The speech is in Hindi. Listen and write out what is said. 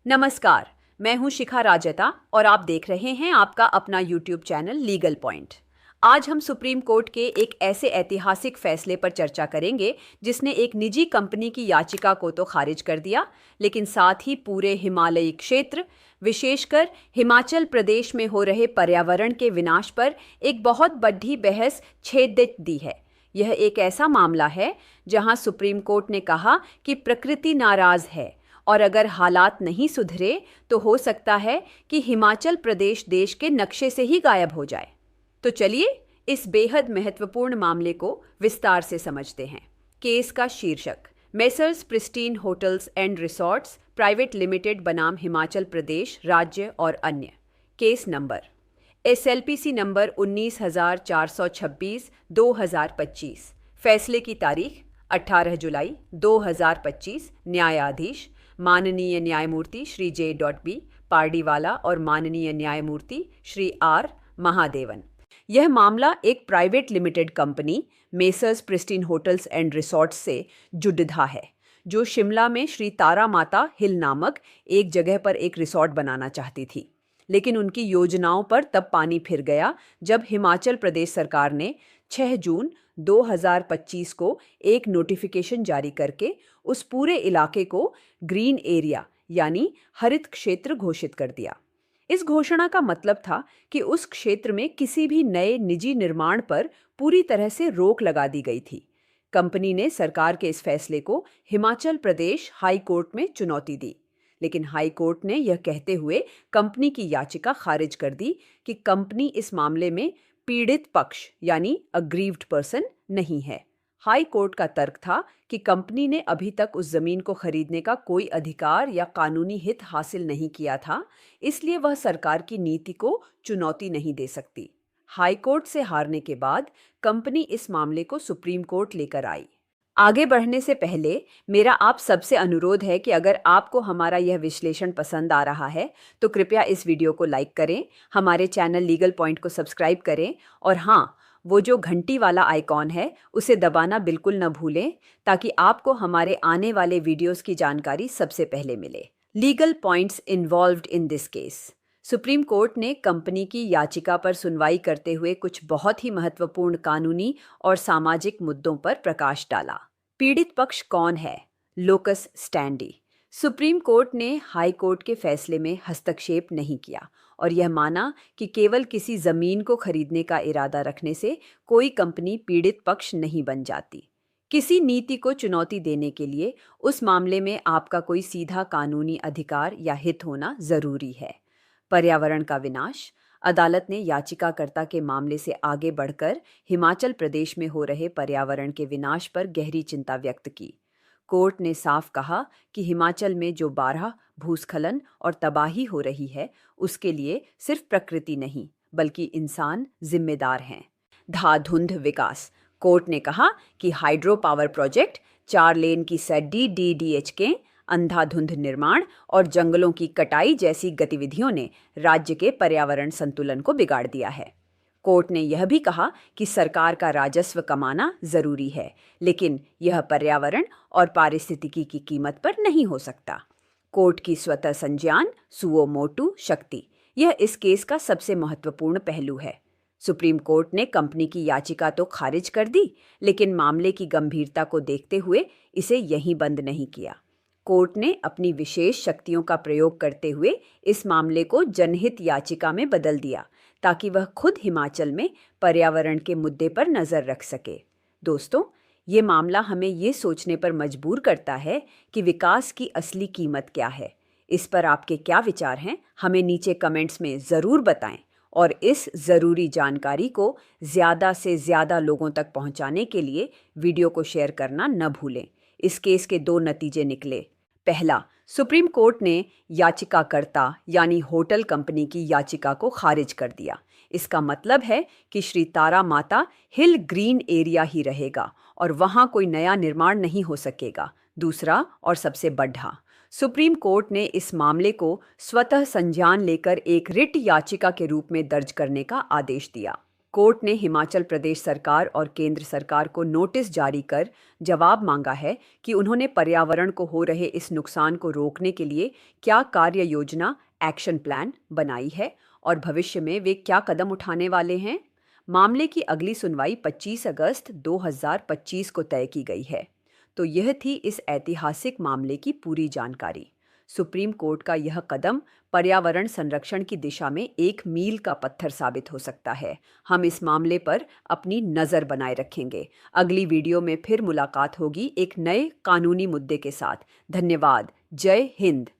नमस्कार, मैं हूं शिखा राजता और आप देख रहे हैं आपका अपना YouTube चैनल लीगल पॉइंट। आज हम सुप्रीम कोर्ट के एक ऐसे ऐतिहासिक फैसले पर चर्चा करेंगे जिसने एक निजी कंपनी की याचिका को तो खारिज कर दिया, लेकिन साथ ही पूरे हिमालयी क्षेत्र, विशेषकर हिमाचल प्रदेश में हो रहे पर्यावरण के विनाश पर एक बहुत बड़ी बहस छेद दी है। यह एक ऐसा मामला है जहां सुप्रीम कोर्ट ने कहा कि प्रकृति नाराज है और अगर हालात नहीं सुधरे तो हो सकता है कि हिमाचल प्रदेश देश के नक्शे से ही गायब हो जाए। तो चलिए इस बेहद महत्वपूर्ण मामले को विस्तार से समझते हैं। केस का शीर्षक messrs pristine hotels and resorts private limited बनाम हिमाचल प्रदेश राज्य और अन्य। Case number SLPC number 19,426/2025। फैसले की तारीख 18 जुलाई 2025। न्यायाधीश माननीय न्यायमूर्ति श्री J.B. पार्डीवाला और माननीय न्यायमूर्ति श्री R. महादेवन। यह मामला एक private limited company messrs pristine hotels and resorts से जुड़ता है, जो शिमला में श्री तारा माता हिल नामक एक जगह पर एक रिसॉर्ट बनाना चाहती थी। लेकिन उनकी योजनाओं पर तब पानी फिर गया जब हिमाचल प्रदेश सरकार ने 6 जून 2025 को एक नोटिफिकेशन जारी करके उस पूरे इलाके को ग्रीन एरिया यानी हरित क्षेत्र घोषित कर दिया। इस घोषणा का मतलब था कि उस क्षेत्र में किसी भी नए निजी निर्माण पर पूरी तरह से रोक लगा दी गई थी। कंपनी ने सरकार के इस फैसले को हिमाचल प्रदेश हाई कोर्ट में चुनौती दी, लेकिन हाई कोर्ट ने यह कहते हुए कंपनी की याचिका खारिज कर दी कि कंपनी इस मामले में पीड़ित पक्ष यानी अग्रीव्ड पर्सन नहीं है। हाई कोर्ट का तर्क था कि कंपनी ने अभी तक उस जमीन को खरीदने का कोई अधिकार या कानूनी हित हासिल नहीं किया था, इसलिए वह सरकार की नीति को चुनौती नहीं दे सकती। हाई कोर्ट से हारने के बाद कंपनी इस मामले को सुप्रीम कोर्ट लेकर आई। आगे बढ़ने से पहले मेरा आप सबसे अनुरोध है कि अगर आपको हमारा यह विश्लेषण पसंद आ रहा है तो कृपया इस वीडियो को लाइक करें, हमारे चैनल लीगल पॉइंट को सब्सक्राइब करें और हाँ, वो जो घंटी वाला आइकॉन है उसे दबाना बिल्कुल न भूलें ताकि आपको हमारे आने वाले वीडियोस की जानकारी सबसे पहले मिले। Legal points involved in this case. Supreme court ने कंपनी की याचिका पर सुनवाई करते हुए कुछ बहुत ही महत्वपूर्ण कानूनी और सामाजिक मुद्दों पर प्रकाश डाला। पीड़ित पक्ष कौन है? Locus standi. सुप्रीम कोर्ट ने हाई कोर्ट के फैसले में हस्तक्षेप नहीं किया और यह माना कि केवल किसी जमीन को खरीदने का इरादा रखने से कोई कंपनी पीड़ित पक्ष नहीं बन जाती। किसी नीति को चुनौती देने के लिए उस मामले में आपका कोई सीधा कानूनी अधिकार या हित होना जरूरी है। पर्यावरण का विनाश। अदालत ने याचिकाकर्ता के मामले से आगे बढ़कर हिमाचल प्रदेश में हो रहे पर्यावरण के विनाश पर गहरी चिंता व्यक्त की। कोर्ट ने साफ कहा कि हिमाचल में जो 12 भूस्खलन और तबाही हो रही है उसके लिए सिर्फ प्रकृति नहीं बल्कि इंसान जिम्मेदार हैं। धाधुंध विकास। कोर्ट ने कहा कि हाइड्रो पावर प्रोजेक्ट, 4 लेन की सड्डी DDH के अंधाधुंध निर्माण और जंगलों की कटाई जैसी गतिविधियों ने राज्य के पर्यावरण संतुलन को बिगाड़ दिया है। कोर्ट ने यह भी कहा कि सरकार का राजस्व कमाना जरूरी है, लेकिन यह पर्यावरण और पारिस्थितिकी की कीमत पर नहीं हो सकता। कोर्ट की स्वतः संज्ञान सुओ मोटू शक्ति, यह इस केस का सबसे महत्वपूर्ण पहलू है। सुप्रीम कोर्ट ने कंपनी की याचिका तो खारिज कर दी, लेकिन मामले की गंभीरता को देखते हुए इसे यहीं बंद नहीं किया। कोर्ट ने अपनी विशेष शक्तियों का प्रयोग करते हुए इस मामले को जनहित याचिका में बदल दिया ताकि वह खुद हिमाचल में पर्यावरण के मुद्दे पर नजर रख सके। दोस्तों, ये मामला हमें ये सोचने पर मजबूर करता है कि विकास की असली कीमत क्या है। इस पर आपके क्या विचार हैं, हमें नीचे कमेंट्स में ज़रूर बताएं और इस ज़रूरी जानकारी को ज़्यादा से ज़्यादा लोगों तक पहुंचाने के लिए वीडियो को शेयर करना न भूलें। इस केस के 2 नतीजे निकले। पहला, सुप्रीम कोर्ट ने याचिकाकर्ता यानी होटल कंपनी की याचिका को खारिज कर दिया। इसका मतलब है कि श्री तारा माता हिल ग्रीन एरिया ही रहेगा और वहां कोई नया निर्माण नहीं हो सकेगा। दूसरा और सबसे बड़ा, सुप्रीम कोर्ट ने इस मामले को स्वतः संज्ञान लेकर एक रिट याचिका के रूप में दर्ज करने का आदेश दिया। कोर्ट ने हिमाचल प्रदेश सरकार और केंद्र सरकार को नोटिस जारी कर जवाब मांगा है कि उन्होंने पर्यावरण को हो रहे इस नुकसान को रोकने के लिए क्या कार्य योजना एक्शन प्लान बनाई है और भविष्य में वे क्या कदम उठाने वाले हैं। मामले की अगली सुनवाई 25 अगस्त 2025 को तय की गई है। तो यह थी इस ऐतिहासिक मामले की पूरी जानकारी। सुप्रीम कोर्ट का यह कदम पर्यावरण संरक्षण की दिशा में एक मील का पत्थर साबित हो सकता है। हम इस मामले पर अपनी नज़र बनाए रखेंगे। अगली वीडियो में फिर मुलाकात होगी एक नए कानूनी मुद्दे के साथ। धन्यवाद। जय हिंद।